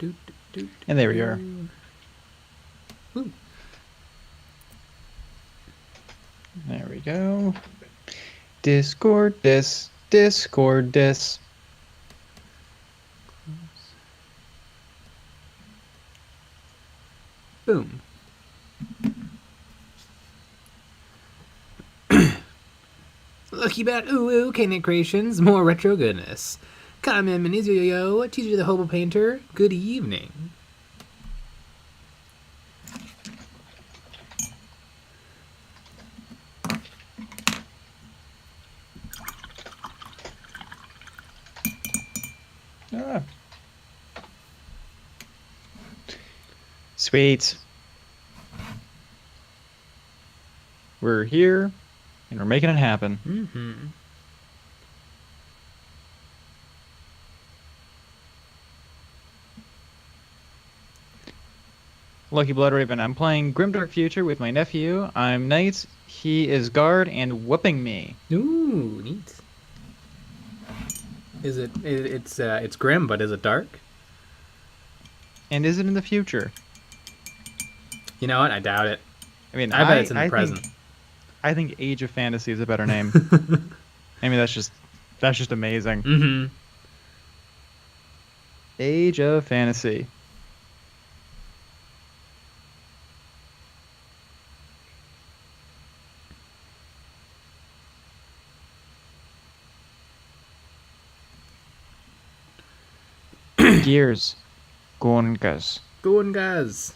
And there we are. Ooh. There we go. Discord this. Boom. Lucky Bat Ooh K-Net Creations, more retro goodness. Comment minis yo teacher the hobo painter, good evening. Ah. Sweet. We're here, and we're making it happen. Mm-hmm. Lucky Blood Raven. I'm playing Grimdark Future with my nephew. I'm Knight. He is Guard and whooping me. Ooh, neat. Is it? It's grim, but is it dark? And is it in the future? You know what? I doubt it. I mean, I bet it's in the present. I think Age of Fantasy is a better name. I mean, that's just amazing. Mm-hmm. Age of Fantasy. Gears. Goongas. Goongas.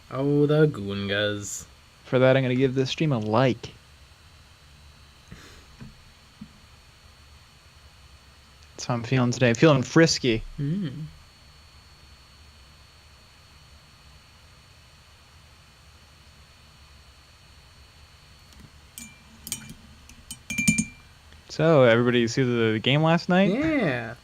Oh, the Goongas. For that, I'm going to give this stream a like. That's how I'm feeling today. I'm feeling frisky. Mm. So, everybody see the game last night? Yeah.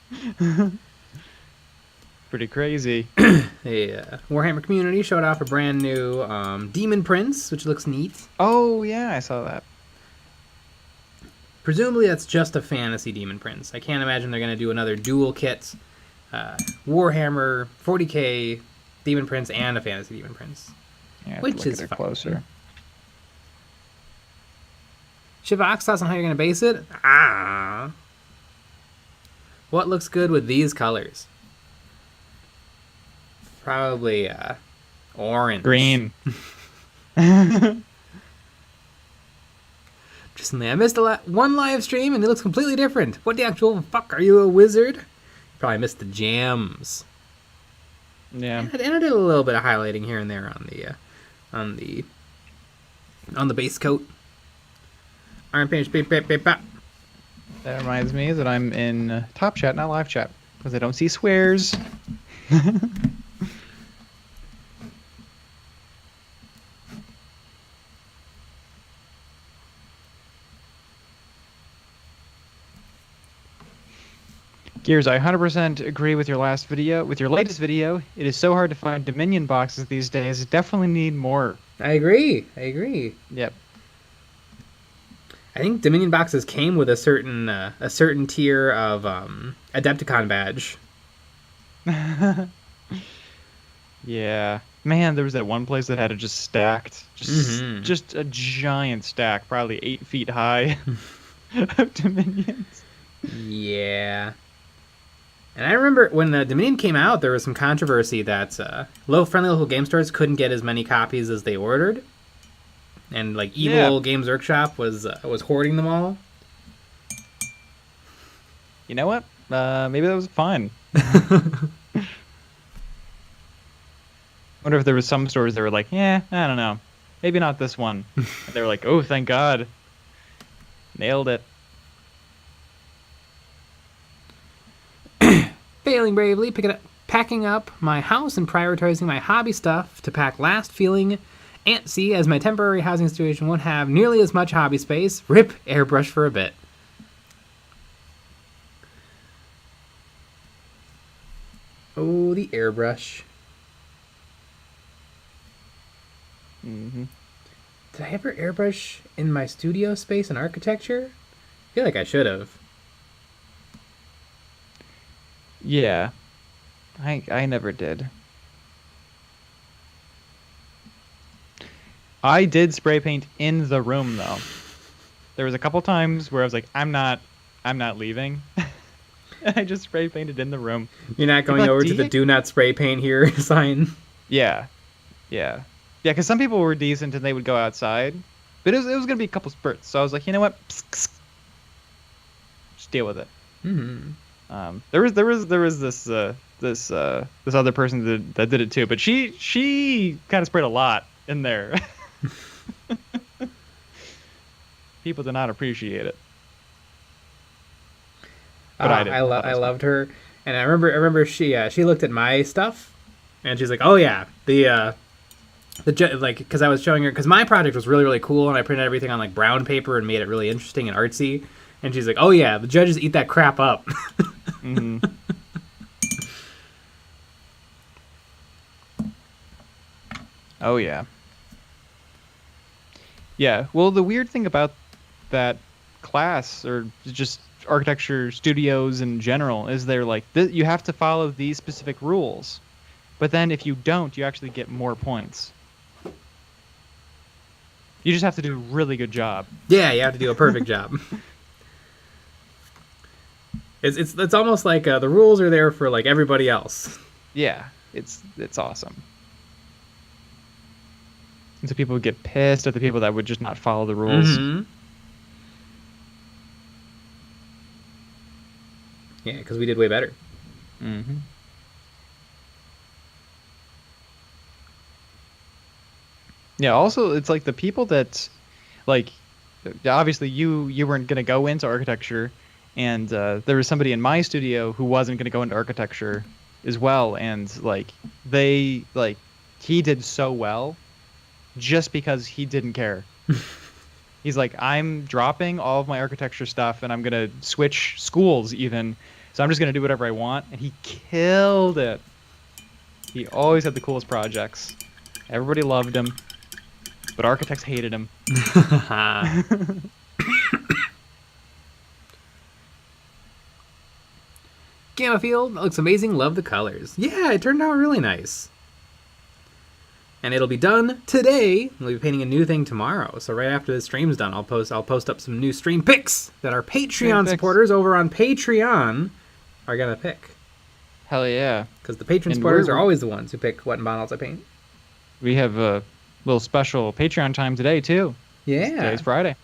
Pretty crazy. The Warhammer community showed off a brand new Demon Prince, which looks neat. Oh, yeah, I saw that. Presumably that's just a fantasy Demon Prince. I can't imagine they're going to do another dual kit Warhammer 40k Demon Prince and a fantasy Demon Prince. Yeah, Which is fine. fine. Closer. Shivox, thoughts on how you're going to base it? Ah. What looks good with these colors? Probably orange. Green. Just I missed one live stream and it looks completely different. What the actual fuck? Are you a wizard? Probably missed the jams. Yeah. And I did a little bit of highlighting here and there on the base coat. Iron Page, beep, beep, beep, beep. That reminds me that I'm in Top Chat, not Live Chat, because I don't see swears. Gears, I 100% agree with your latest video. It is so hard to find Dominion boxes these days. Definitely need more. I agree. Yep. I think Dominion boxes came with a certain tier of Adepticon badge. Yeah. Man, there was that one place that had it just stacked. Just a giant stack, probably 8 feet high of Dominions. Yeah. And I remember when the Dominion came out, there was some controversy that friendly local game stores couldn't get as many copies as they ordered. And like Evil Games Workshop was hoarding them all. You know what? Maybe that was fine. Wonder if there was some stores that were like, I don't know. Maybe not this one. And they were like, oh, thank God. Nailed it. Failing bravely, packing up my house and prioritizing my hobby stuff to pack last, feeling antsy as my temporary housing situation won't have nearly as much hobby space. Rip airbrush for a bit. Oh, the airbrush. Mm-hmm. Did I ever airbrush in my studio space and architecture? I feel like I should have. Yeah. I never did. I did spray paint in the room though. There was a couple times where I was like, I'm not leaving. I just spray painted in the room. You're not People going are like, over to the "Do not spray paint here" sign. Yeah, yeah, yeah. Because some people were decent and they would go outside, but it was gonna be a couple spurts. So I was like, you know what? Psst, psst. Just deal with it. Mm-hmm. There was this other person that did it too, but she kind of sprayed a lot in there. People did not appreciate it. But I did. I loved her, and I remember she looked at my stuff, and she's like, "Oh yeah, the like," because I was showing her, because my project was really cool, and I printed everything on like brown paper and made it really interesting and artsy, and she's like, "Oh yeah, the judges eat that crap up." Mm-hmm. Oh yeah. Yeah. Well, the weird thing about that class, or just architecture studios in general, is they're like, you have to follow these specific rules, but then if you don't, you actually get more points. You just have to do a really good job. Yeah, you have to do a perfect job. It's almost like the rules are there for like everybody else. Yeah, it's awesome. And so people would get pissed at the people that would just not follow the rules. Mm-hmm. Yeah, because we did way better. Mm-hmm. Yeah, also, it's like the people that, like, obviously you weren't going to go into architecture, and there was somebody in my studio who wasn't going to go into architecture as well, and, like, he did so well just because he didn't care. He's like, I'm dropping all of my architecture stuff, and I'm going to switch schools even, so I'm just going to do whatever I want, and he killed it. He always had the coolest projects. Everybody loved him. But architects hated him. Gamma Field looks amazing. Love the colors. Yeah, it turned out really nice. And it'll be done today. We'll be painting a new thing tomorrow. So right after the stream's done, I'll post up some new stream pics that our Patreon supporters over on Patreon are gonna pick. Hell yeah! Because the Patreon supporters are always the ones who pick what models I paint. We have a little special Patreon time today too. Yeah, today's Friday.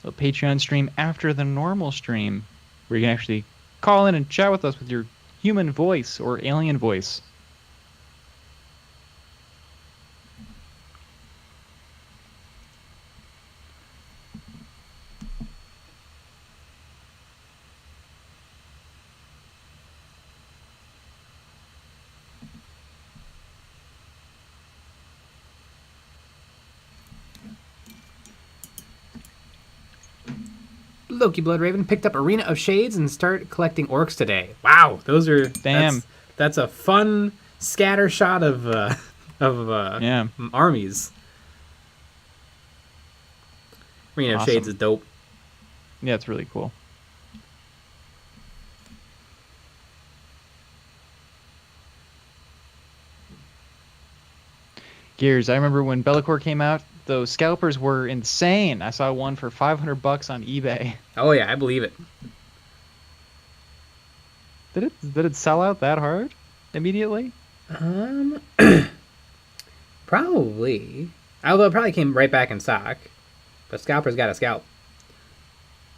A Patreon stream after the normal stream, where you can actually call in and chat with us with your human voice or alien voice. Loki Bloodraven picked up Arena of Shades and start collecting orcs today. Wow, those are That's a fun scatter shot of armies. Arena of Shades is dope. Yeah, it's really cool. Gears. I remember when Bellacore came out, those scalpers were insane. I saw one for $500 on eBay. Oh yeah, I believe it. Did it sell out that hard immediately? Probably. Although it probably came right back in stock. But scalper's got a scalp.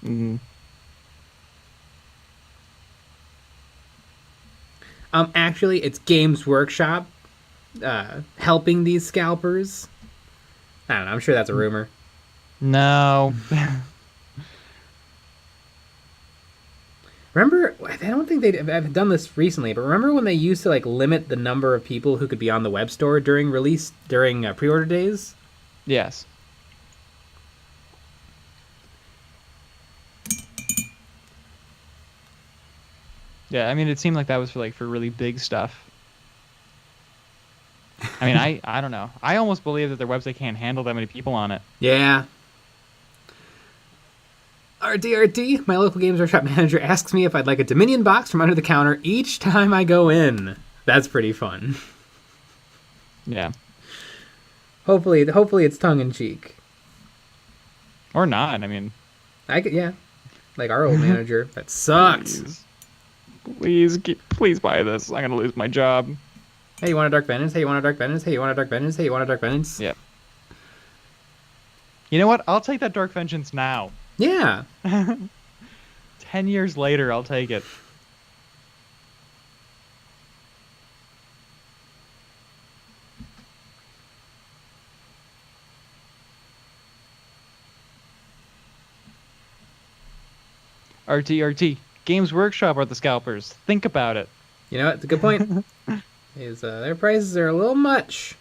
Mm-hmm. Actually, it's Games Workshop helping these scalpers. I don't know. I'm sure that's a rumor. No. Remember, I don't think I've done this recently, but remember when they used to like limit the number of people who could be on the web store during pre-order days? Yes. Yeah, I mean, it seemed like that was for really big stuff. I mean, I don't know. I almost believe that their website can't handle that many people on it. Yeah. RDRD, my local Games Workshop manager asks me if I'd like a Dominion box from under the counter each time I go in. That's pretty fun. Yeah. Hopefully it's tongue-in-cheek. Or not, I mean. Yeah. Like our old manager. That sucked. Please buy this. I'm going to lose my job. Hey, you want a Dark Vengeance? Hey, you want a Dark Vengeance? Hey, you want a Dark Vengeance? Hey, you want a Dark Vengeance? Yep. You know what? I'll take that Dark Vengeance now. Yeah. 10 years later, I'll take it. RT. Games Workshop are the scalpers. Think about it. You know what? It's a good point. Their prices are a little much.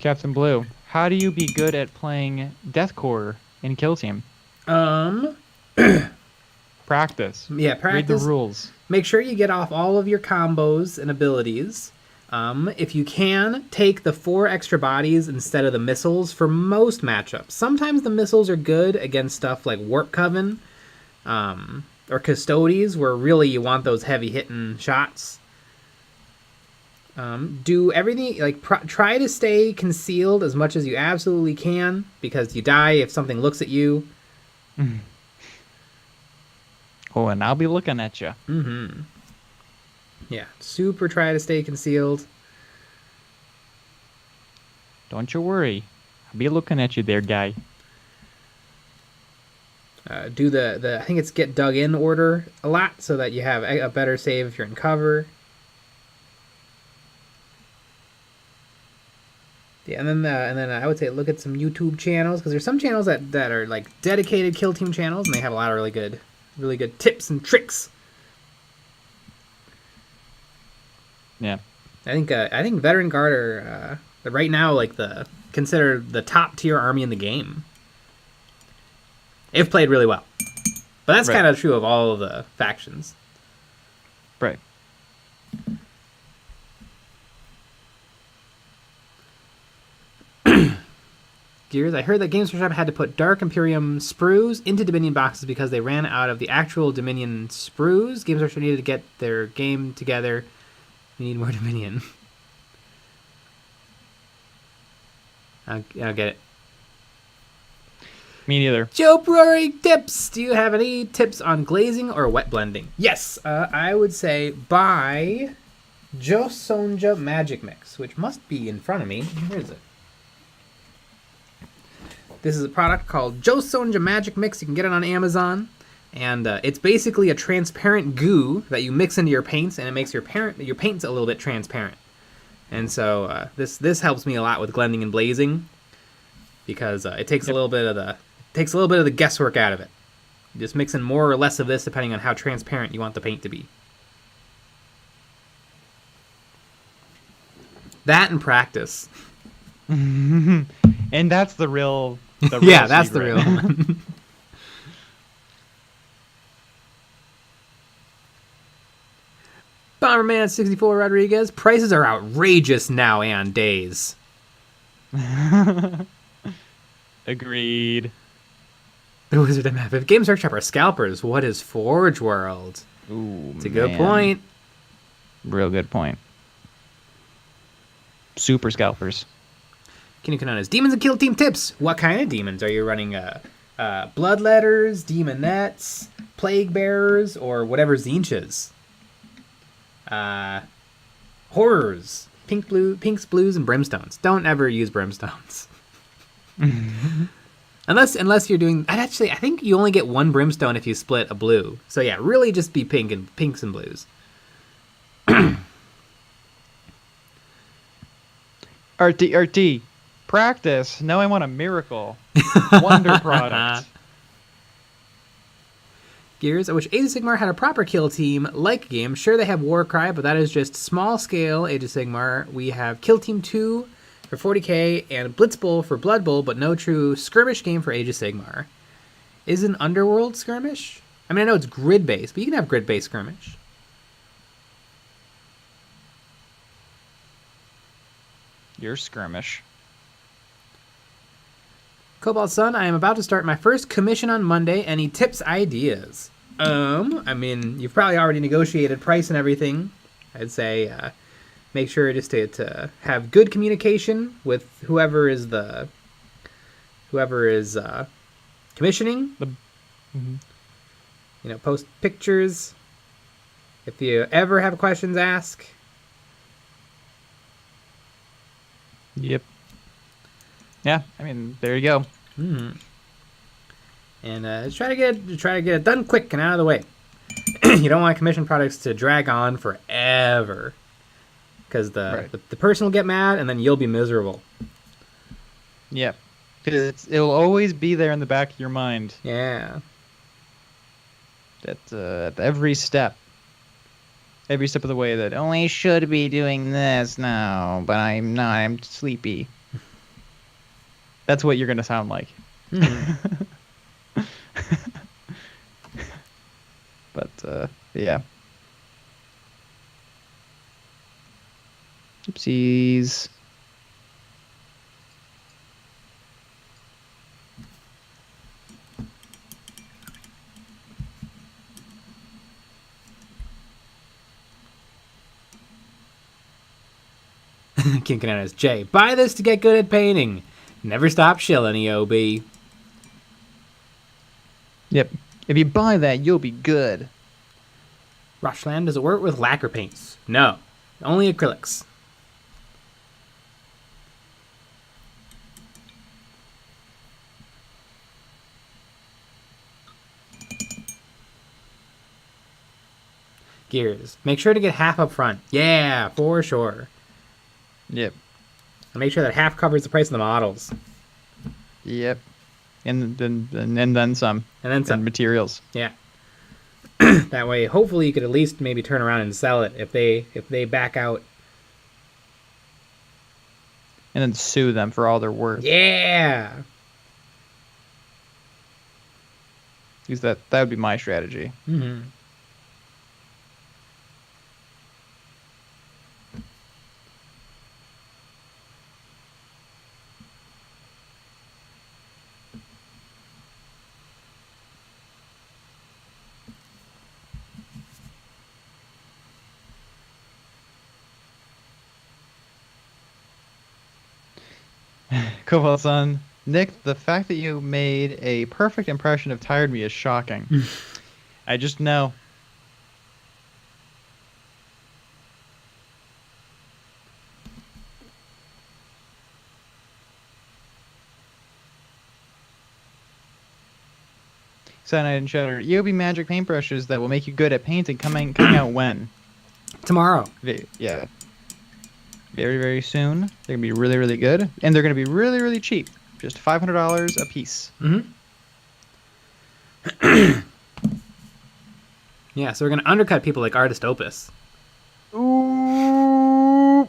Captain Blue, how do you be good at playing Deathcore in Kill Team? Practice. Yeah, practice. Read the rules. Make sure you get off all of your combos and abilities. If you can, take the 4 extra bodies instead of the missiles for most matchups. Sometimes the missiles are good against stuff like Warp Coven or Custodes, where really you want those heavy-hitting shots. Do everything, like, try to stay concealed as much as you absolutely can, because you die if something looks at you. Oh, and I'll be looking at you. Mm-hmm. Yeah, super try to stay concealed. Don't you worry. I'll be looking at you there, guy. Do the I think it's get dug in order a lot, so that you have a better save if you're in cover. Yeah, and then I would say look at some YouTube channels, because there's some channels that are like dedicated kill team channels, and they have a lot of really good tips and tricks. Yeah, I think Veteran Guard are right now like considered the top tier army in the game. They've played really well, but that's kind of true of all of the factions. Right. Gears, I heard that Games Workshop had to put Dark Imperium sprues into Dominion boxes because they ran out of the actual Dominion sprues. Games Workshop needed to get their game together. We need more Dominion. I don't get it. Me neither. Joe Brewery tips. Do you have any tips on glazing or wet blending? Yes, I would say buy Joe Sonja Magic Mix, which must be in front of me. Where is it? This is a product called Joe Sonja Magic Mix. You can get it on Amazon. And it's basically a transparent goo that you mix into your paints, and it makes your paints a little bit transparent. And so this helps me a lot with blending and blazing, because it takes a little bit of the guesswork out of it. You just mix in more or less of this depending on how transparent you want the paint to be. That and practice. And that's the real. Yeah, that's the real one. Bomberman64 Rodriguez, prices are outrageous now and days. Agreed. The Wizard MF. If Games Workshop are scalpers, what is Forge World? Ooh, it's a good point. Real good point. Super scalpers. Kenny Kanona's Demons and Kill Team tips. What kind of demons? Are you running Bloodletters, Demonettes, Plague Bearers, or whatever Zinchas? Horrors. Pinks, blues, and brimstones. Don't ever use brimstones. unless you're doing... I think you only get one brimstone if you split a blue. So yeah, really just be pinks and blues. RT. Practice. Now I want a miracle. Wonder product. Gears. I wish Age of Sigmar had a proper kill team like game. Sure, they have Warcry, but that is just small scale Age of Sigmar. We have Kill Team 2 for 40k and Blitz Bowl for Blood Bowl, but no true skirmish game for Age of Sigmar. Is an Underworld skirmish? I mean, I know it's grid based, but you can have grid based skirmish. your skirmish. Cobalt Sun, I am about to start my first commission on Monday. Any tips, ideas? I mean, you've probably already negotiated price and everything. I'd say make sure just to have good communication with whoever is commissioning. You know, post pictures. If you ever have questions, ask. Yep. Yeah, I mean, there you go. Mm-hmm. And try to get it done quick and out of the way. You don't want commission products to drag on forever, because the person will get mad and then you'll be miserable. Yep. Because it'll always be there in the back of your mind. Yeah. At every step of the way that, oh, I should be doing this now, but I'm not. I'm sleepy. That's what you're gonna sound like. Mm-hmm. But yeah. Oopsies. Kinking out his J. Buy this to get good at painting. Never stop shilling, EOB. Yep. If you buy that, you'll be good. Roshland, does it work with lacquer paints? No. Only acrylics. Gears. Make sure to get half up front. Yeah, for sure. Yep. And make sure that half covers the price of the models. Yep. And then some. And then some. And materials. Yeah. That way, hopefully, you could at least maybe turn around and sell it if they back out. And then sue them for all their worth. Yeah. Because that would be my strategy. Mm-hmm. Cobalt-san, Nick, the fact that you made a perfect impression of Tired Me is shocking. I just know. Cyanide and Shutter. EOB magic paintbrushes that will make you good at painting coming out when? Tomorrow. Yeah. Very, very soon. They're going to be really, really good. And they're going to be really, really cheap. Just $500 a piece. Mm-hmm. Yeah, so we're going to undercut people like Artist Opus. Ooh.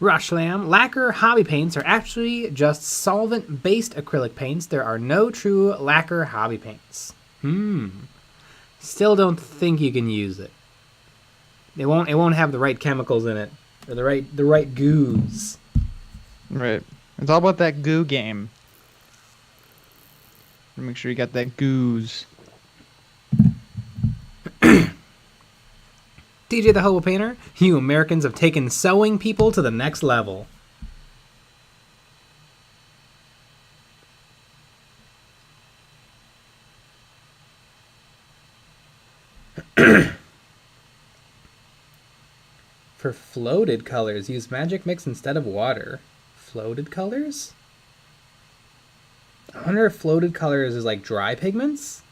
Rushlam, lacquer hobby paints are actually just solvent-based acrylic paints. There are no true lacquer hobby paints. Still don't think you can use it. It won't have the right chemicals in it, or the right goos. Right. It's all about that goo game. Make sure you got that goose. DJ the Hobo Painter, you Americans have taken sewing people to the next level. For floated colors, use magic mix instead of water. Floated colors? I wonder if floated colors is like dry pigments?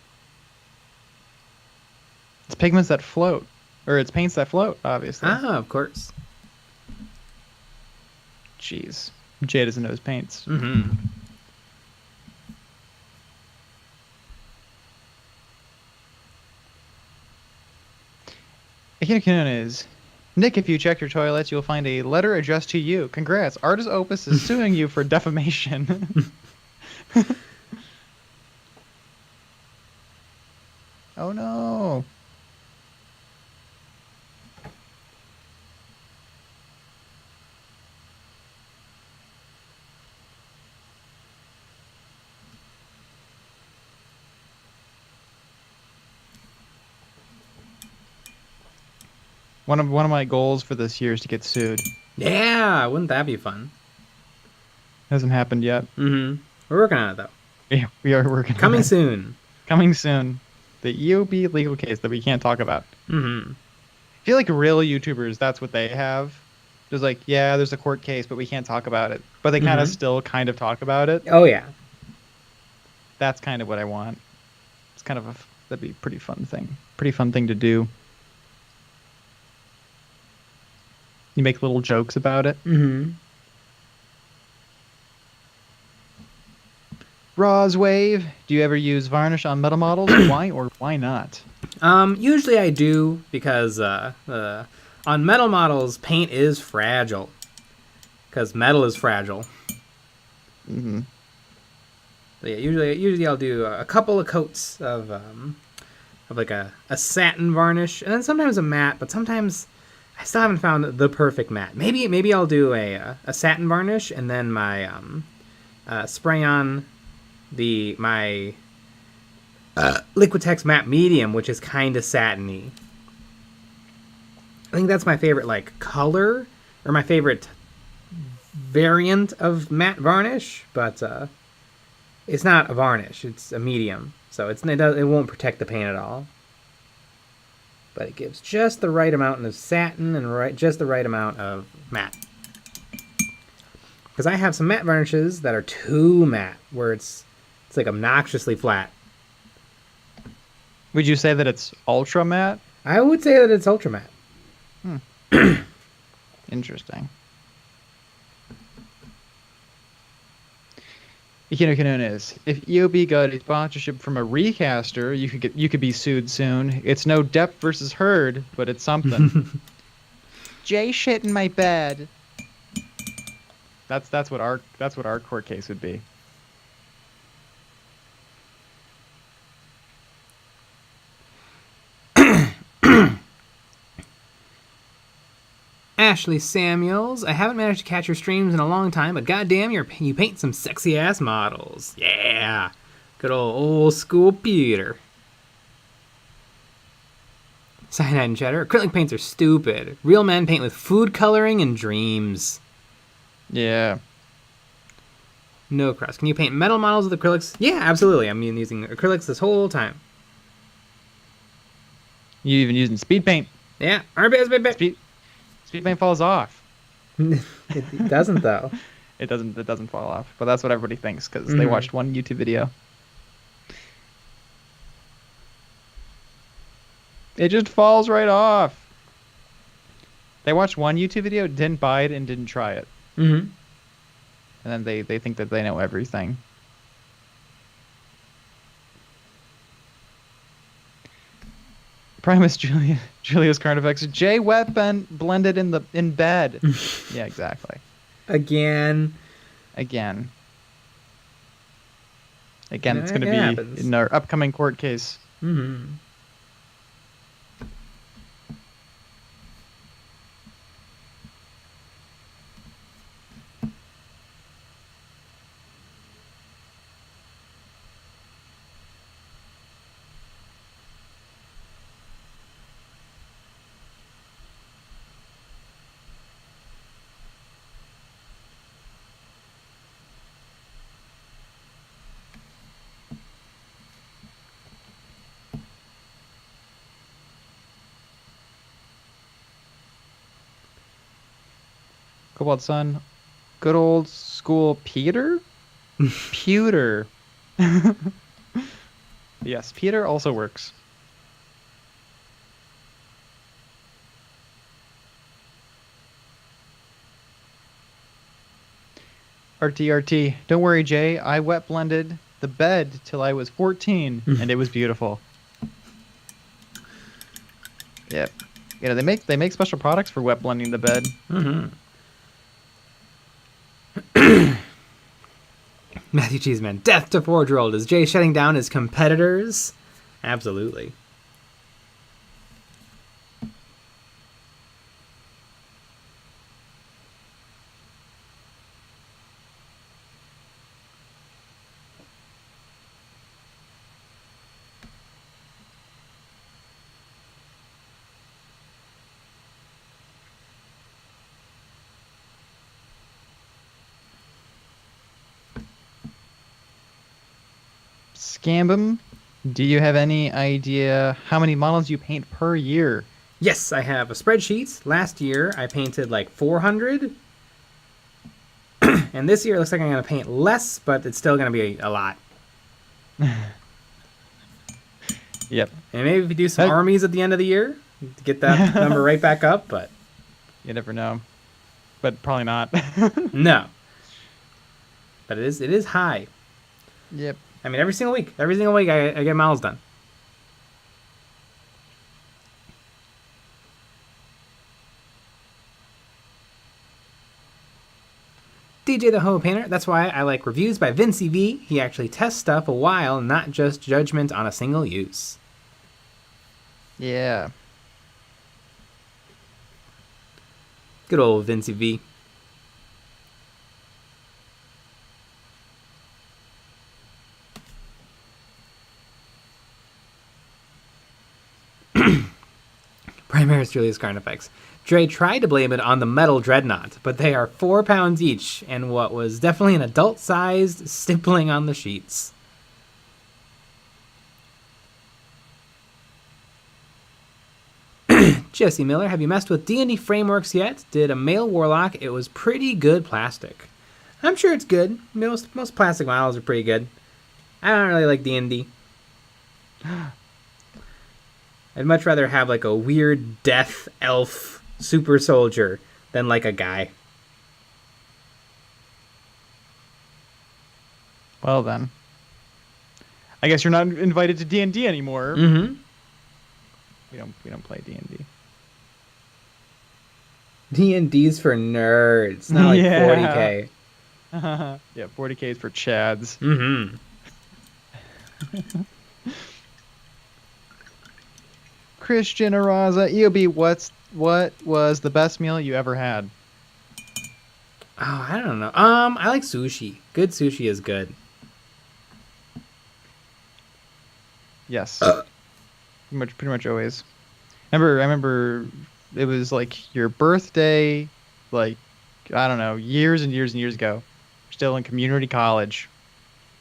It's pigments that float. Or it's paints that float, obviously. Ah, of course. Jeez. Jay doesn't know his paints. Mm-hmm. Akina is Nick, if you check your toilets, you'll find a letter addressed to you. Congrats. Artis Opus is suing you for defamation. Oh no. One of my goals for this year is to get sued. Yeah, wouldn't that be fun? Hasn't happened yet. Mm-hmm. We're working on it though. Yeah, we are working. Coming on it. soon. Coming soon. The EOB legal case that we can't talk about. Mm-hmm. I feel like real YouTubers, that's what they have. There's like, yeah, there's a court case, but we can't talk about it. But they kind of still kind of talk about it. Oh yeah. That's kind of what I want. It's kind of that'd be a pretty fun thing. Pretty fun thing to do. You make little jokes about it. Mm-hmm. Roswave, do you ever use varnish on metal models? Why or why not? Usually I do because on metal models, paint is fragile. Because metal is fragile. Mm-hmm. So yeah, usually I'll do a couple of coats of like a satin varnish, and then sometimes a matte. But sometimes I still haven't found the perfect matte. Maybe I'll do a satin varnish, and then my spray on my Liquitex matte medium, which is kind of satiny. I think that's my favorite like color, or my favorite variant of matte varnish, but it's not a varnish, it's a medium, so it won't protect the paint at all, but it gives just the right amount of satin and just the right amount of matte. Because I have some matte varnishes that are too matte, where it's like obnoxiously flat. Would you say that it's ultra matte? I would say that it's ultra matte. Interesting. Ikino Kanones, if EOB got a sponsorship from a recaster, you could be sued soon. It's no Depp versus Heard, but it's something. Jay shit in my bed. That's what our court case would be. Ashley Samuels, I haven't managed to catch your streams in a long time, but goddamn, you paint some sexy ass models. Yeah, good old school Peter. Cyanide and Cheddar, acrylic paints are stupid. Real men paint with food coloring and dreams. Yeah. No cross. Can you paint metal models with acrylics? Yeah, absolutely. I'm using acrylics this whole time. You even using speed paint? Yeah, Speed paint falls off. It doesn't though. It doesn't fall off, but that's what everybody thinks because they watched one YouTube video. It just falls right off. They watched one YouTube video, didn't buy it, and didn't try it. Mm-hmm. And then they think that they know everything. Primus Julius Carnifex. Jay wet blended in bed. Yeah, exactly. Again. It's going to be happens. in our upcoming court case. Mm-hmm. Cobalt Sun. Good old school Peter? Pewter. Yes, Peter also works. RTRT. Don't worry, Jay. I wet blended the bed till I was 14, and it was beautiful. Yep. You know, they make special products for wet blending the bed. Matthew Cheeseman, death to Forge World. Is Jay shutting down his competitors? Absolutely. Scambum, do you have any idea how many models you paint per year? Yes, I have a spreadsheet. Last year, I painted like 400. And this year, it looks like I'm going to paint less, but it's still going to be a lot. Yep. And maybe if you do some armies at the end of the year, to get that number right back up, but... You never know. But probably not. No. But it is high. Yep. I mean, every single week I get models done. DJ the Ho Painter, that's why I like reviews by Vincey V. He actually tests stuff a while, not just judgment on a single use. Yeah. Good old Vincey V. Primaris Julius Carnifex. Dre tried to blame it on the metal dreadnought, but they are 4 pounds each, and what was definitely an adult-sized stippling on the sheets. Jesse Miller, have you messed with D&D frameworks yet? Did a male warlock? It was pretty good plastic. I'm sure it's good. Most plastic models are pretty good. I don't really like D&D. I'd much rather have like a weird death elf super soldier than like a guy. Well then. I guess you're not invited to D&D anymore. Mm-hmm. We don't play D&D. D&D's for nerds, not like 40k. Yeah, 40k is for chads. Mm-hmm. Christian Araza, EOB, what was the best meal you ever had? Oh, I don't know. I like sushi. Good sushi is good. Yes. Pretty much always. I remember it was like your birthday, like, I don't know, years and years and years ago. Still in community college.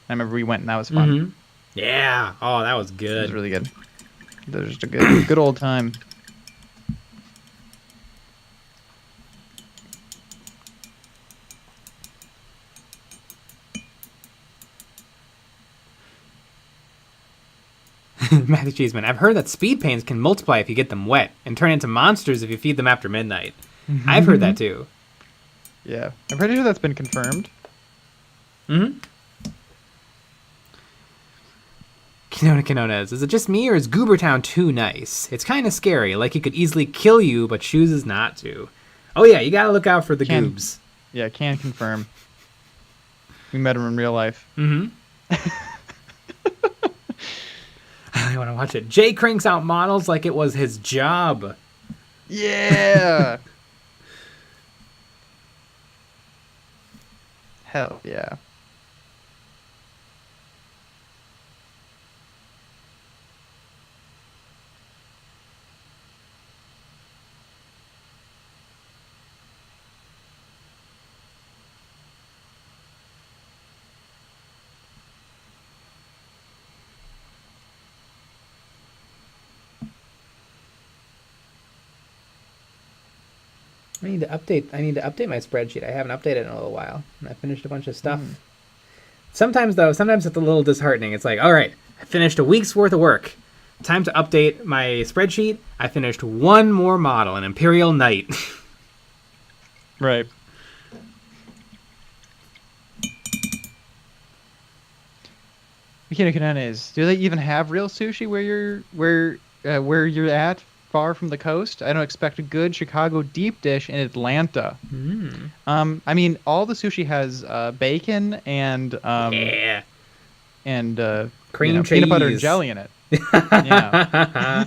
I remember we went and that was fun. Mm-hmm. Yeah. Oh, that was good. It was really good. That was just a good old time. Matthew Cheeseman, I've heard that speed paints can multiply if you get them wet and turn into monsters if you feed them after midnight. I've heard that too. Yeah. I'm pretty sure that's been confirmed. Mm-hmm. Kinonas, is it just me or is Goobertown too nice? It's kind of scary, like he could easily kill you but chooses not to. Oh yeah, you gotta look out for the goobs. Yeah, can confirm. We met him in real life. Mm-hmm. I want to watch it. Jay cranks out models like it was his job. Yeah! Hell yeah. I need to update my spreadsheet. I haven't updated it in a little while. And I finished a bunch of stuff. Sometimes it's a little disheartening. It's like, all right, I finished a week's worth of work. Time to update my spreadsheet. I finished one more model, an Imperial Knight. Right. Mikina Kanana is, do they even have real sushi where you're at far from the coast. I don't expect a good Chicago deep dish in Atlanta. I mean, all the sushi has bacon and Yeah. and Cream peanut butter and cheese. jelly in it. Yeah.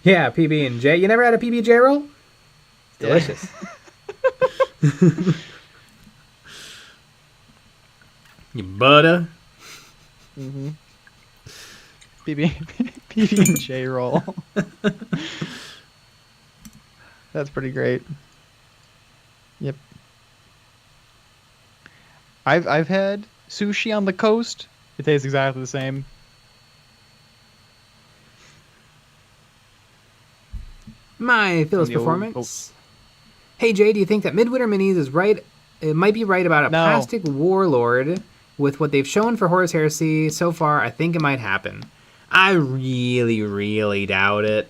Yeah, PB&J. You never had a PB&J roll? It's delicious. You butter. Mm-hmm. PB&J roll. That's pretty great. Yep. I've had sushi on the coast. It tastes exactly the same. My Phyllis From the old performance. Hey Jay, do you think that Midwinter Minis is right? It might be right about a No. plastic warlord. With what they've shown for Horus Heresy so far, I think it might happen. I really, really doubt it.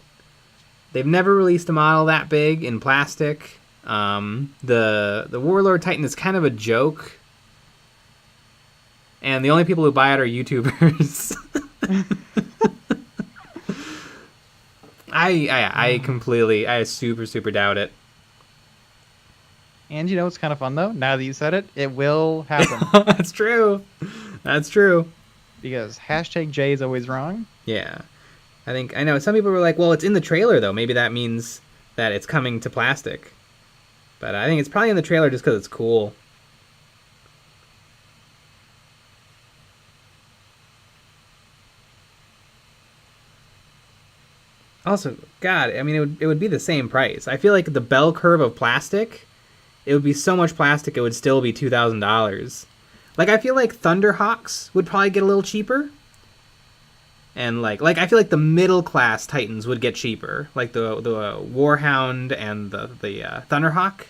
They've never released a model that big in plastic. The Warlord Titan is kind of a joke. And the only people who buy it are YouTubers. I super doubt it. And you know what's kind of fun though? Now that you said it, it will happen. That's true. That's true. Because hashtag J is always wrong. Yeah. I know some people were like, well, it's in the trailer though. Maybe that means that it's coming to plastic. But I think it's probably in the trailer just because it's cool. Also, God, I mean, it would be the same price. I feel like the bell curve of plastic, it would be so much plastic, it would still be $2,000. Like, I feel like Thunderhawks would probably get a little cheaper. And, like I feel like the middle-class Titans would get cheaper. Like, the Warhound and the Thunderhawk.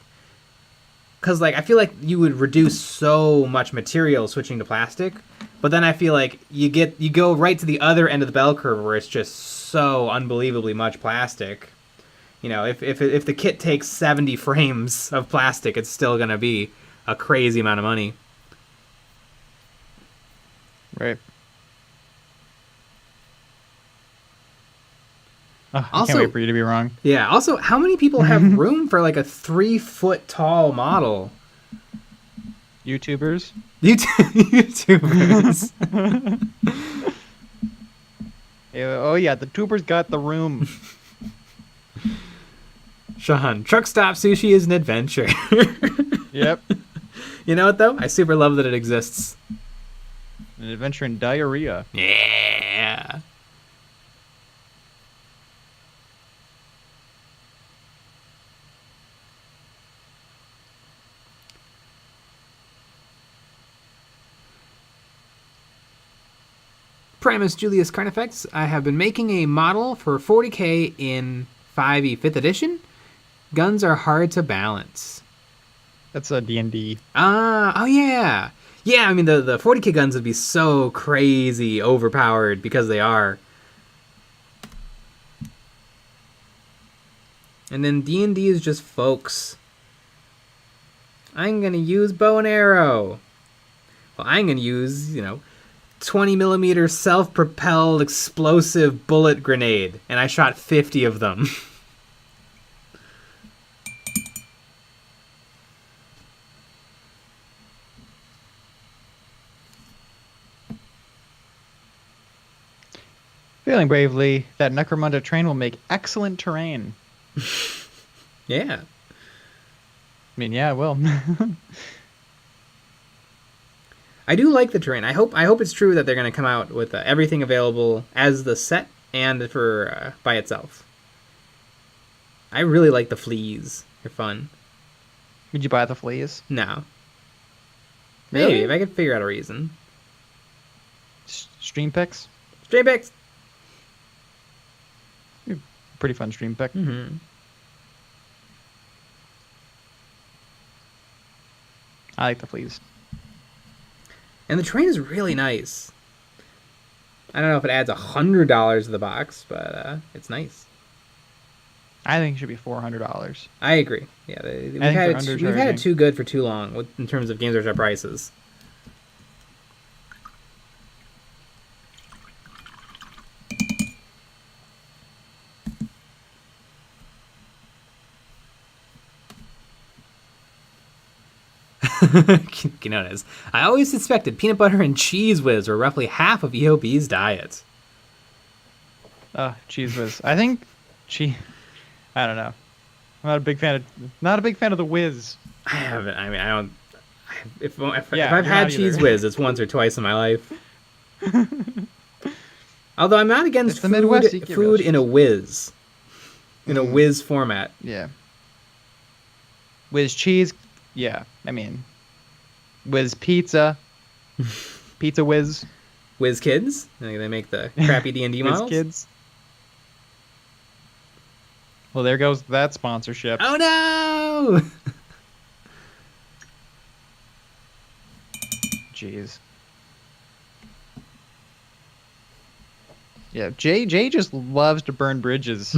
Because, like, I feel like you would reduce so much material switching to plastic. But then I feel like you go right to the other end of the bell curve where it's just so unbelievably much plastic. You know, if the kit takes 70 frames of plastic, it's still going to be a crazy amount of money. Right. Oh, I Also, can't wait for you to be wrong. Yeah. Also, how many people have room for like a 3-foot tall model? YouTubers. YouTubers. Oh yeah, the tubers got the room. Sean, truck stop sushi is an adventure. Yep. You know what though? I super love that it exists. An adventure in diarrhea. Yeah. Primus Julius Carnifex, I have been making a model for 40k in 5e 5th edition. Guns are hard to balance. That's a D&D. Oh yeah. Yeah, I mean, the 40k guns would be so crazy overpowered because they are. And then D&D is just folks. I'm going to use bow and arrow. Well, I'm going to use, 20mm self-propelled explosive bullet grenade. And I shot 50 of them. Failing bravely, that Necromunda train will make excellent terrain. Yeah. I mean, yeah, it will. I do like the terrain. I hope it's true that they're going to come out with everything available as the set and for by itself. I really like the fleas. They're fun. Would you buy the fleas? No. Really? Maybe if I could figure out a reason. Stream picks? Stream picks. Pretty fun stream pick. Mm-hmm. I like the fleas. And the train is really nice. I don't know if it adds $100 to the box, but it's nice. I think it should be $400. I agree. Yeah, we've had it too good for too long in terms of Games Workshop prices. Known as, I always suspected peanut butter and cheese whiz were roughly half of EOB's diet. Cheese whiz. I think I don't know. I'm not a big fan of the whiz. I haven't. I mean, I don't. If I've you're had not cheese either. whiz, it's once or twice in my life. Although I'm not against It's the Midwest, you get real food in a whiz. In a whiz format. Yeah. Whiz cheese. Yeah. I mean, whiz pizza. Pizza whiz. Whiz Kids? They make the crappy D&D Whiz models? kids. Well, there goes that sponsorship. Oh no! Jeez. Yeah, Jay just loves to burn bridges.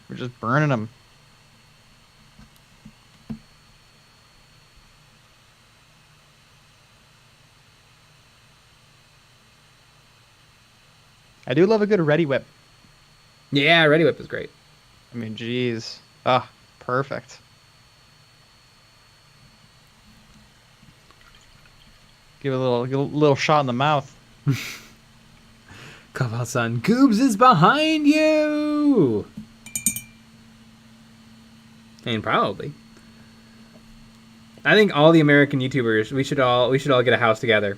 We're just burning them. I do love a good Ready Whip. Yeah, Ready Whip is great. I mean, jeez. Ah, perfect. Give it a little shot in the mouth. Kabal-san, Goobs is behind you! I mean, probably. I think all the American YouTubers, we should all get a house together.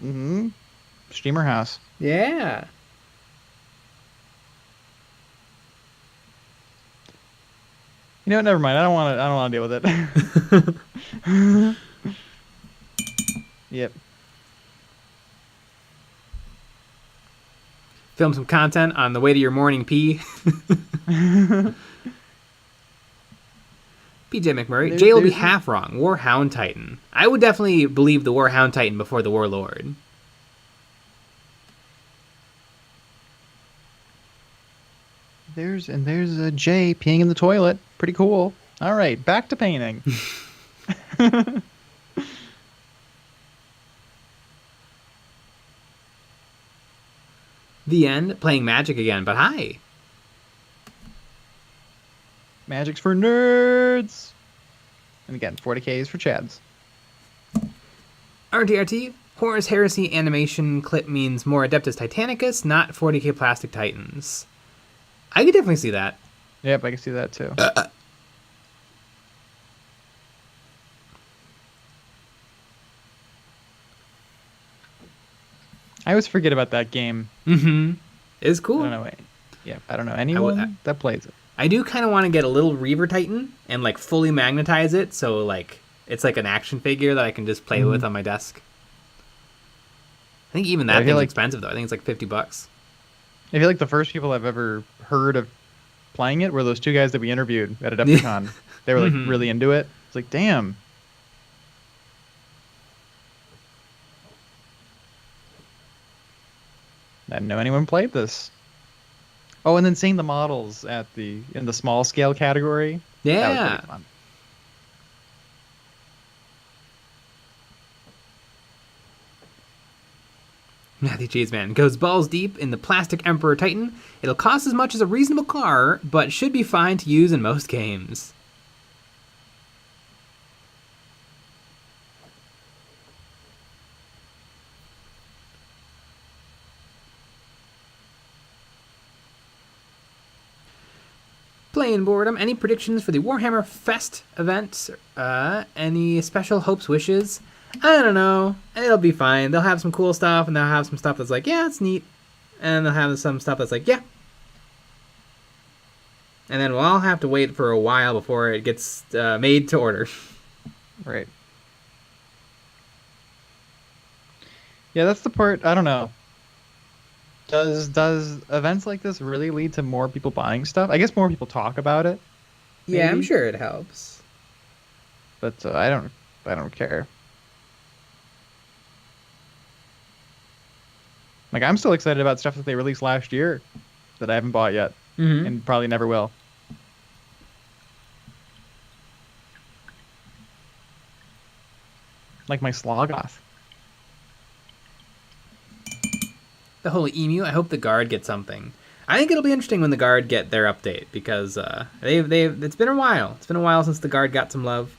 Mm-hmm. Streamer house. Yeah. You know what? Never mind. I don't want to deal with it. Yep. Film some content on the way to your morning pee. PJ McMurray. Jay will be half wrong. Warhound Titan. I would definitely believe the Warhound Titan before the Warlord. There's a Jay peeing in the toilet. Pretty cool. All right, back to painting. The end. Playing Magic again, but hi. Magic's for nerds. And again, 40k is for chads. RTRT. Horus Heresy animation clip means more Adeptus Titanicus, not 40k Plastic Titans. I could definitely see that. Yep, I can see that too. I always forget about that game. Mm-hmm. It's cool. I don't know anyone that plays it. I do kind of want to get a little Reaver Titan and like fully magnetize it, so like it's like an action figure that I can just play with on my desk. I think even that thing's expensive though. I think it's like $50. I feel like the first people I've ever heard of playing it were those two guys that we interviewed at Adepticon. They were like really into it. It's like, damn. I didn't know anyone played this. Oh, and then seeing the models in the small scale category. Yeah. That was pretty fun. Matthew Cheeseman goes balls deep in the Plastic Emperor Titan. It'll cost as much as a reasonable car, but should be fine to use in most games. Playing boredom. Any predictions for the Warhammer Fest event? Any special hopes, wishes? I don't know. It'll be fine. They'll have some cool stuff, and they'll have some stuff that's like, yeah, it's neat. And they'll have some stuff that's like, yeah. And then we'll all have to wait for a while before it gets made to order. Right. Yeah, that's the part. I don't know. Does events like this really lead to more people buying stuff? I guess more people talk about it. Yeah, maybe. I'm sure it helps. But I don't care. Like, I'm still excited about stuff that they released last year that I haven't bought yet, and probably never will. Like my Sloggoth. The Holy Emu, I hope the guard gets something. I think it'll be interesting when the Guard get their update, because it's been a while. It's been a while since the Guard got some love.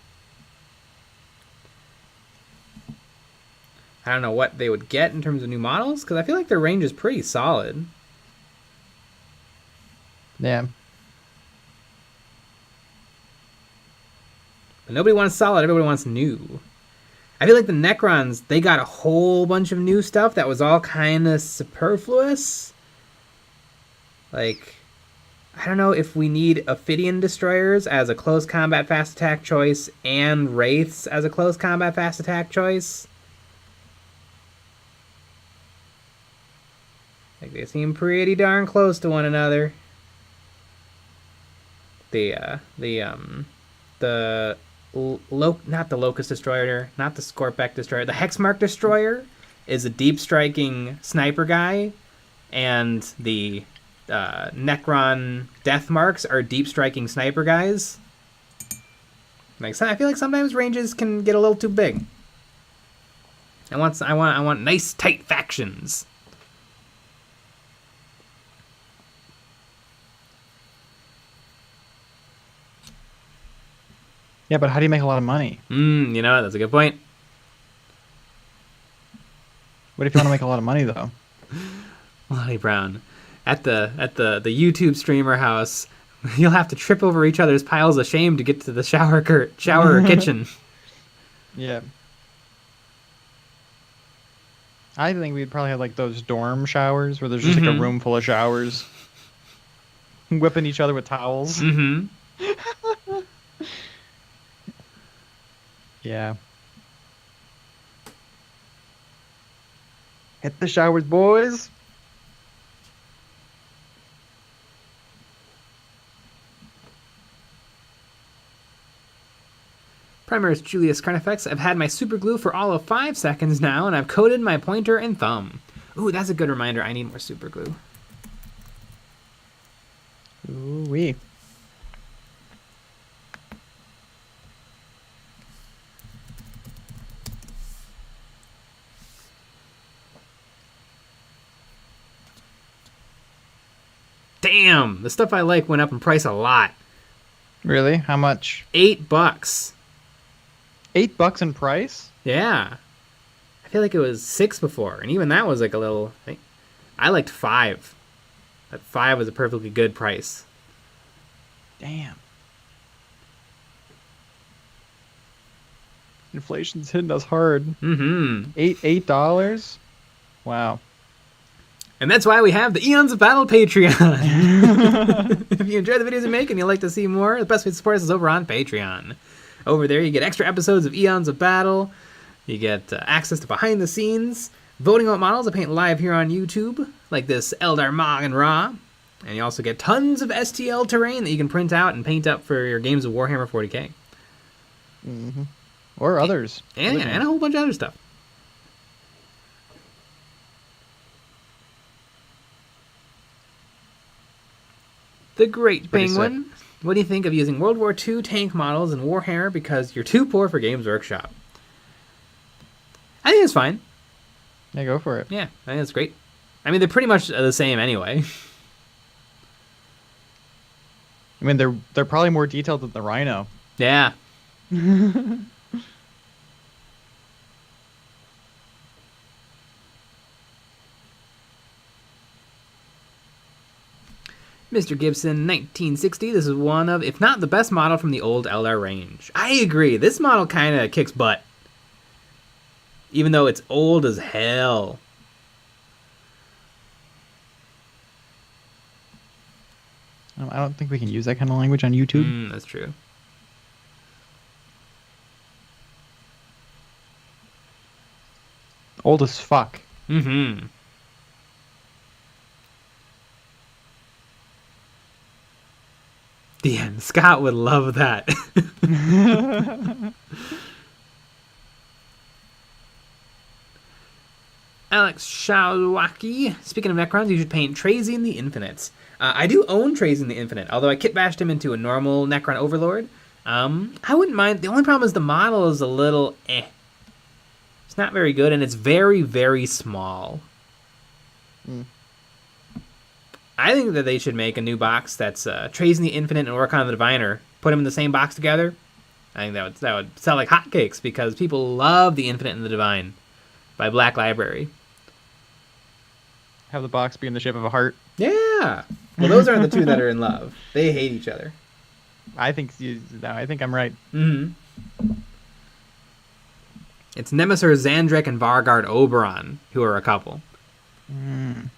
I don't know what they would get in terms of new models, because I feel like their range is pretty solid. Yeah. But nobody wants solid, everybody wants new. I feel like the Necrons, they got a whole bunch of new stuff that was all kind of superfluous. Like, I don't know if we need Ophidian Destroyers as a close combat fast attack choice and Wraiths as a close combat fast attack choice. Like, they seem pretty darn close to one another. Not the Locust Destroyer, not the Scorpek Destroyer. The Hexmark Destroyer is a deep striking sniper guy, and the Necron Deathmarks are deep striking sniper guys. Like, I feel like sometimes ranges can get a little too big. I want nice tight factions. Yeah, but how do you make a lot of money? You know, that's a good point. What if you want to make a lot of money, though? Lonnie Brown. At the YouTube streamer house, you'll have to trip over each other's piles of shame to get to the shower or kitchen. Yeah. I think we'd probably have like those dorm showers where there's just like a room full of showers. Whipping each other with towels. Mm-hmm. Yeah. Hit the showers, boys. Primaris Julius Carnifex. I've had my super glue for all of 5 seconds now, and I've coated my pointer and thumb. Ooh, that's a good reminder. I need more super glue. Ooh-wee. Damn, the stuff I like went up in price a lot. Really? How much? $8. $8 in price? Yeah. I feel like it was 6 before, and even that was like a little... I liked 5. That 5 was a perfectly good price. Damn. Inflation's hitting us hard. Mm-hmm. $8? Wow. And that's why we have the Eons of Battle Patreon. If you enjoy the videos we make and you'd like to see more, the best way to support us is over on Patreon. Over there, you get extra episodes of Eons of Battle. You get access to behind the scenes, voting on models I paint live here on YouTube, like this Aeldari MAUGAN Raw. And you also get tons of STL terrain that you can print out and paint up for your games of Warhammer 40k. Mm-hmm. Or others. And a whole bunch of other stuff. The Great Penguin. What do you think of using World War II tank models in Warhammer because you're too poor for Games Workshop? I think it's fine. Yeah, go for it. Yeah, I think it's great. I mean, they're pretty much the same anyway. I mean, they're probably more detailed than the Rhino. Yeah. Mr. Gibson, 1960. This is one of, if not the best model from the old Eldar range. I agree. This model kind of kicks butt. Even though it's old as hell. I don't think we can use that kind of language on YouTube. That's true. Old as fuck. Mm-hmm. The end. Scott would love that. Alex Shawaki. Speaking of Necrons, you should paint Trazian the Infinite. I do own Trazian the Infinite, although I kit bashed him into a normal Necron Overlord. I wouldn't mind. The only problem is the model is a little eh. It's not very good, and it's very, very small. I think that they should make a new box that's Trazen the Infinite and Orkan the Diviner. Put them in the same box together. I think that would sell like hotcakes because people love the Infinite and the Divine by Black Library. Have the box be in the shape of a heart. Yeah. Well, those aren't the two that are in love. They hate each other. I think I'm right. Mm-hmm. It's Nemesis Zandrek and Vargard Oberon who are a couple. Mm.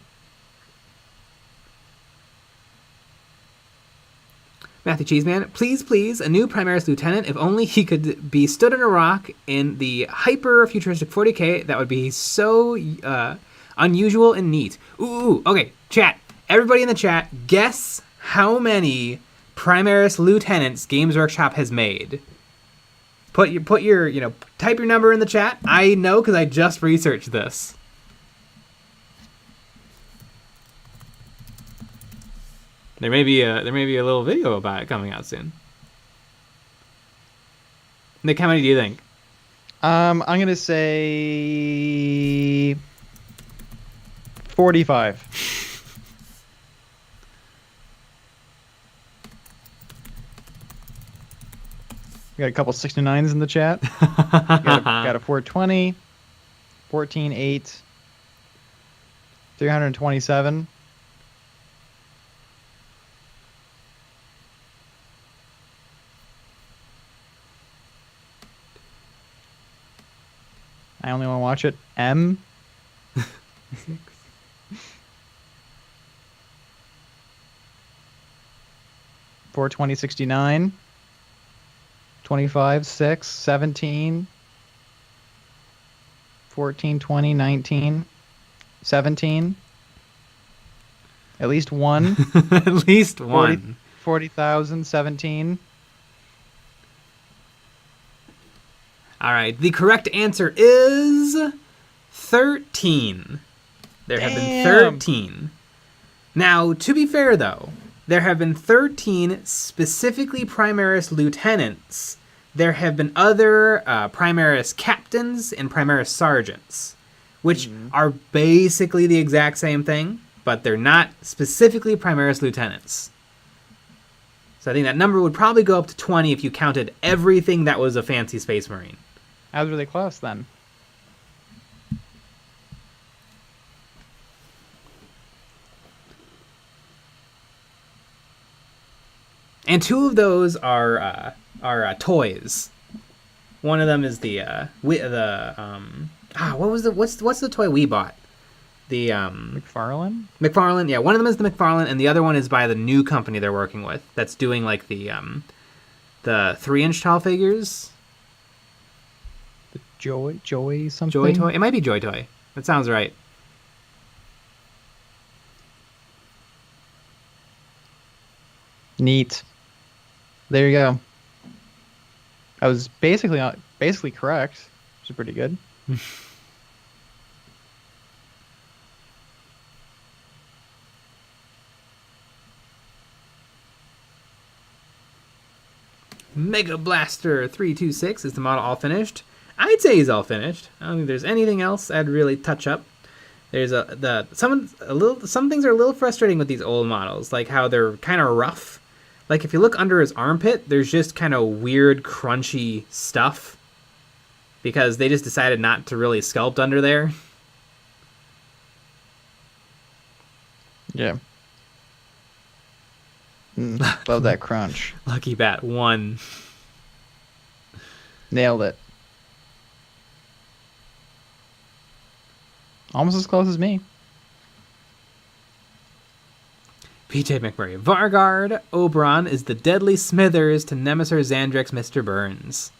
Matthew Cheeseman, please, a new Primaris Lieutenant. If only he could be stood on a rock in the hyper-futuristic 40k, that would be so unusual and neat. Ooh, okay, chat. Everybody in the chat, guess how many Primaris Lieutenants Games Workshop has made. Put your type your number in the chat. I know because I just researched this. There may be a little video about it coming out soon. Nick, how many do you think? I'm gonna say 45. We got a couple 69s in the chat. got a 420, 14.8, 327. I only want to watch it. M. 420, 69. 25, 6, 17. 14, 20, 19. 17. At least one. At least one. 40,000, 17. All right. The correct answer is 13. There have been 13. Now, to be fair, though, there have been 13 specifically Primaris Lieutenants. There have been other Primaris Captains and Primaris Sergeants, which are basically the exact same thing, but they're not specifically Primaris Lieutenants. So I think that number would probably go up to 20 if you counted everything that was a fancy Space Marine. How were they close then? And two of those are toys. One of them is what's the toy we bought? The McFarlane? McFarlane, yeah. One of them is the McFarlane, and the other one is by the new company they're working with. That's doing like the 3-inch tall figures. The Joy something? Joy Toy? It might be Joy Toy. That sounds right. Neat. There you go. I was basically correct, which is pretty good. Mega Blaster 326 is the model all finished. I'd say he's all finished. I don't think there's anything else I'd really touch up. There's some things are a little frustrating with these old models, like how they're kind of rough. Like if you look under his armpit, there's just kind of weird, crunchy stuff because they just decided not to really sculpt under there. Yeah. Love that crunch. Lucky Bat 1. Nailed it. Almost as close as me. PJ McMurray. Vargard Oberon is the deadly Smithers to Nemesis Zandrek's Mr. Burns.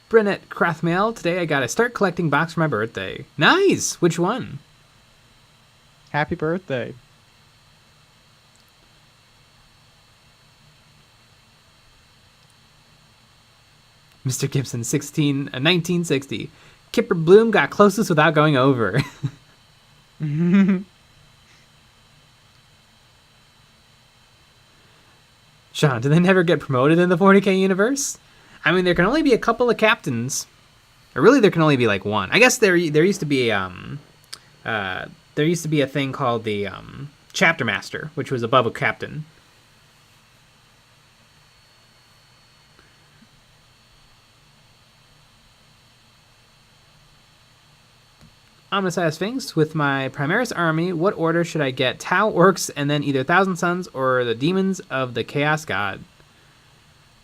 Brennett Crathmail, today I gotta start collecting box for my birthday. Nice! Which one? Happy birthday. Mr. Gibson, 1960. Kipper Bloom got closest without going over. Sean, do they never get promoted in the 40k universe? I mean, there can only be a couple of captains. Or really, there can only be like one. I guess there used to be a thing called the chapter master, which was above a captain. Omnissiah Sphinx, with my Primaris army, what order should I get? Tau, Orcs, and then either Thousand Suns or the Demons of the Chaos God?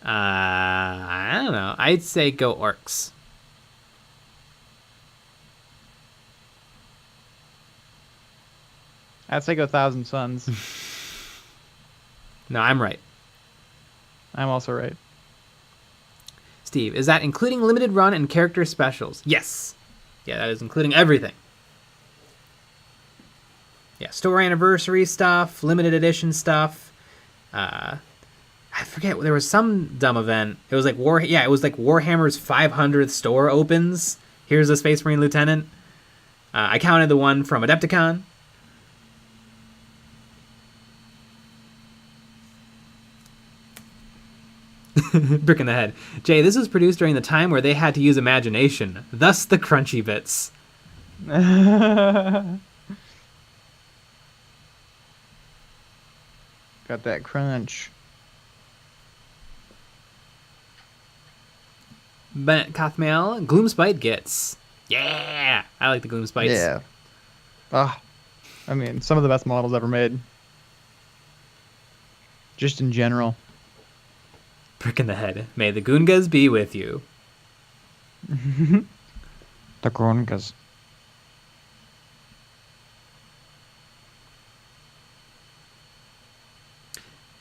I don't know. I'd say go Orcs. I'd say go Thousand Suns. No, I'm right. I'm also right. Steve, is that including limited run and character specials? Yes. Yeah, that is including everything. Yeah, store anniversary stuff, limited edition stuff. I forget, there was some dumb event. It was like Warhammer's 500th store opens. Here's a Space Marine Lieutenant. I counted the one from Adepticon. Brick in the head. Jay, this was produced during the time where they had to use imagination, thus the crunchy bits. Got that crunch. Bennett Kothmail, Gloomspite gets. Yeah! I like the Gloomspites. Yeah. I mean, some of the best models ever made. Just in general. Brick in the head. May the Goongas be with you. The Goongas.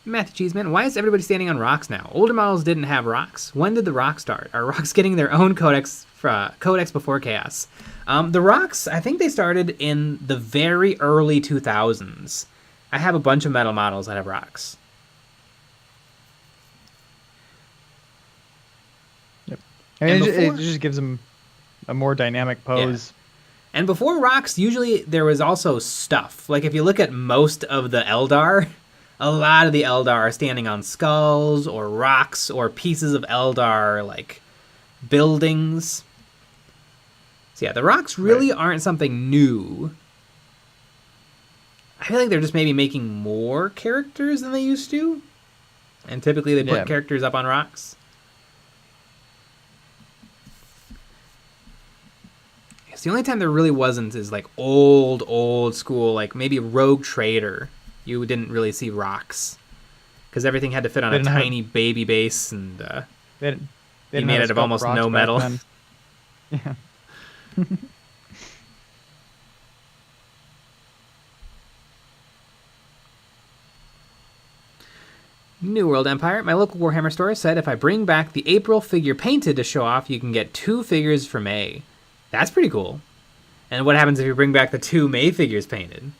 Matthew Cheeseman, why is everybody standing on rocks now? Older models didn't have rocks. When did the rocks start? Are rocks getting their own codex before Chaos? The rocks, I think they started in the very early 2000s. I have a bunch of metal models that have rocks. I mean, it just gives them a more dynamic pose. Yeah. And before rocks, usually there was also stuff. Like if you look at most of the Eldar, a lot of the Eldar are standing on skulls or rocks or pieces of Eldar, like buildings. So yeah, the rocks really aren't something new. I feel like they're just maybe making more characters than they used to. And typically they put characters up on rocks. The only time there really wasn't is like old school, like maybe Rogue Trader. You didn't really see rocks because everything had to fit on a tiny baby base, and they made it of almost no metal. Yeah. New World Empire. My local Warhammer store said if I bring back the April figure painted to show off, you can get 2 figures for May. That's pretty cool. And what happens if you bring back the 2 May figures painted?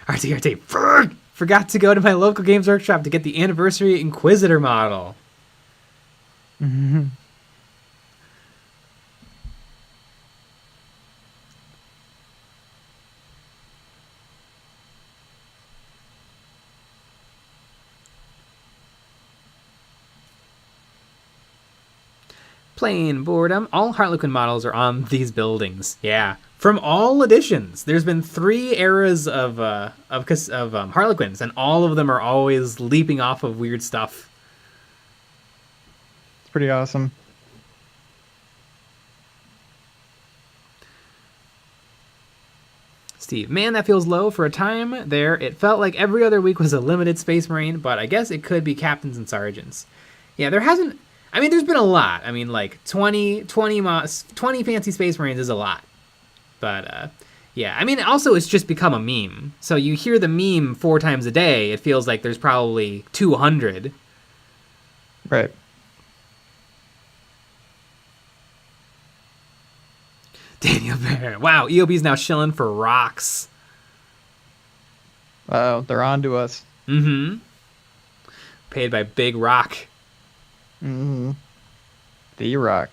RT, forgot to go to my local Games Workshop to get the Anniversary Inquisitor model. Mm-hmm. Plain boredom. All Harlequin models are on these buildings. Yeah, from all editions. There's been 3 eras of Harlequins, and all of them are always leaping off of weird stuff. It's pretty awesome. Steve, man, that feels low. For a time there, it felt like every other week was a limited Space Marine, but I guess it could be captains and sergeants. Yeah, there hasn't... I mean, there's been a lot. I mean, like 20 fancy Space Marines is a lot. But, yeah. I mean, also, it's just become a meme. So you hear the meme 4 times a day, it feels like there's probably 200. Right. Daniel Bear. Wow, EOB's now shilling for rocks. Uh-oh, they're on to us. Mm-hmm. Paid by Big Rock. Mm-hmm. D-Rock.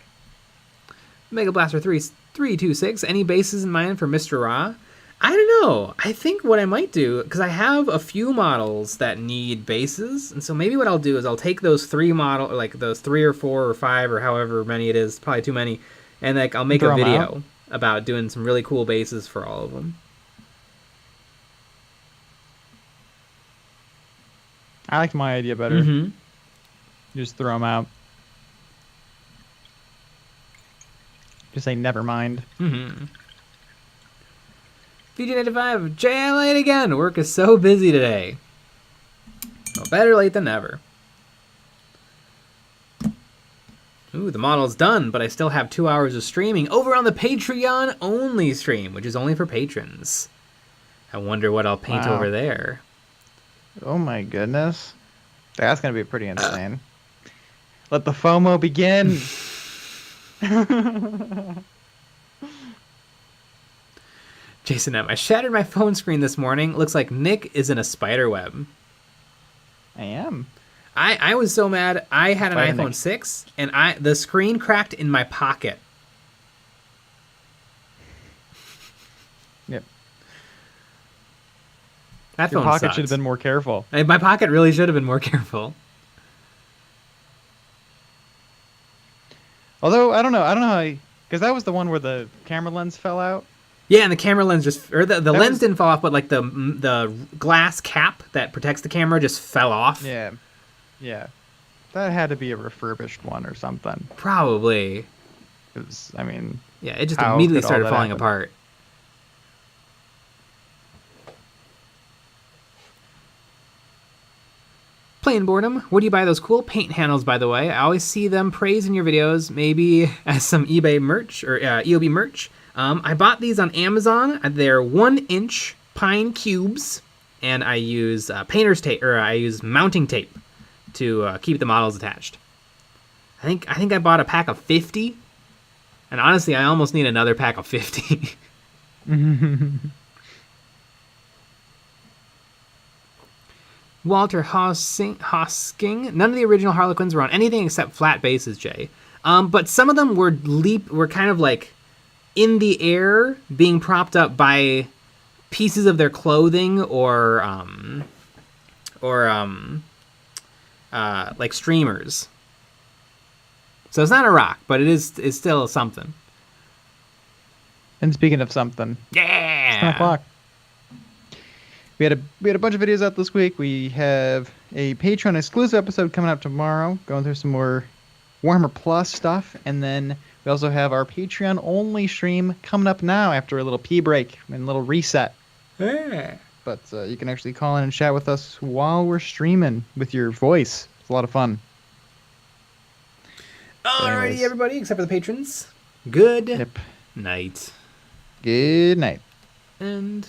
Mega Blaster 326. Any bases in mind for Mr. Ra? I don't know. I think what I might do, because I have a few models that need bases, and so maybe what I'll do is I'll take those those 3 or 4 or 5 or however many it is, probably too many, and like I'll make a video about doing some really cool bases for all of them. I like my idea better. Mm-hmm. Just throw them out. Just say never mind. Mm-hmm. VG95, JL late again. Work is so busy today. Well, better late than never. Ooh, the model's done, but I still have 2 hours of streaming over on the Patreon only stream, which is only for patrons. I wonder what I'll paint over there. Oh my goodness. That's going to be pretty insane. Let the FOMO begin. Jason M. I shattered my phone screen this morning. Looks like Nick is in a spider web. I am. I was so mad. I had an Spider iPhone Nick. 6, and the screen cracked in my pocket. Yep. That Your phone pocket sucks. should have been more careful. My pocket really should have been more careful. Although, I don't know how because that was the one where the camera lens fell out. Yeah, and the camera lens the lens was- didn't fall off, but like the glass cap that protects the camera just fell off. Yeah. Yeah. That had to be a refurbished one or something. Probably. It was, I mean, Yeah, it just How immediately could all started that falling happen? apart. Plain boredom. Where do you buy those cool paint handles, by the way? I always see them praised in your videos, maybe as some eBay merch or EOB merch. I bought these on Amazon. They're 1-inch pine cubes, and I use painter's tape, or I use mounting tape to keep the models attached. I think I bought a pack of 50, and honestly, I almost need another pack of 50. Walter Hosking. None of the original Harlequins were on anything except flat bases, Jay. But some of them were kind of like in the air, being propped up by pieces of their clothing or like streamers. So it's not a rock, but it's still something. and speaking of something, Yeah. it's 10 o'clock. We had a bunch of videos out this week. We have a Patreon exclusive episode coming up tomorrow, going through some more Warhammer Plus stuff, and then we also have our Patreon only stream coming up now after a little pee break and a little reset. Yeah. But you can actually call in and chat with us while we're streaming with your voice. It's a lot of fun. Alrighty, anyways. everybody, except for the patrons. Good Yep. night. Good night. And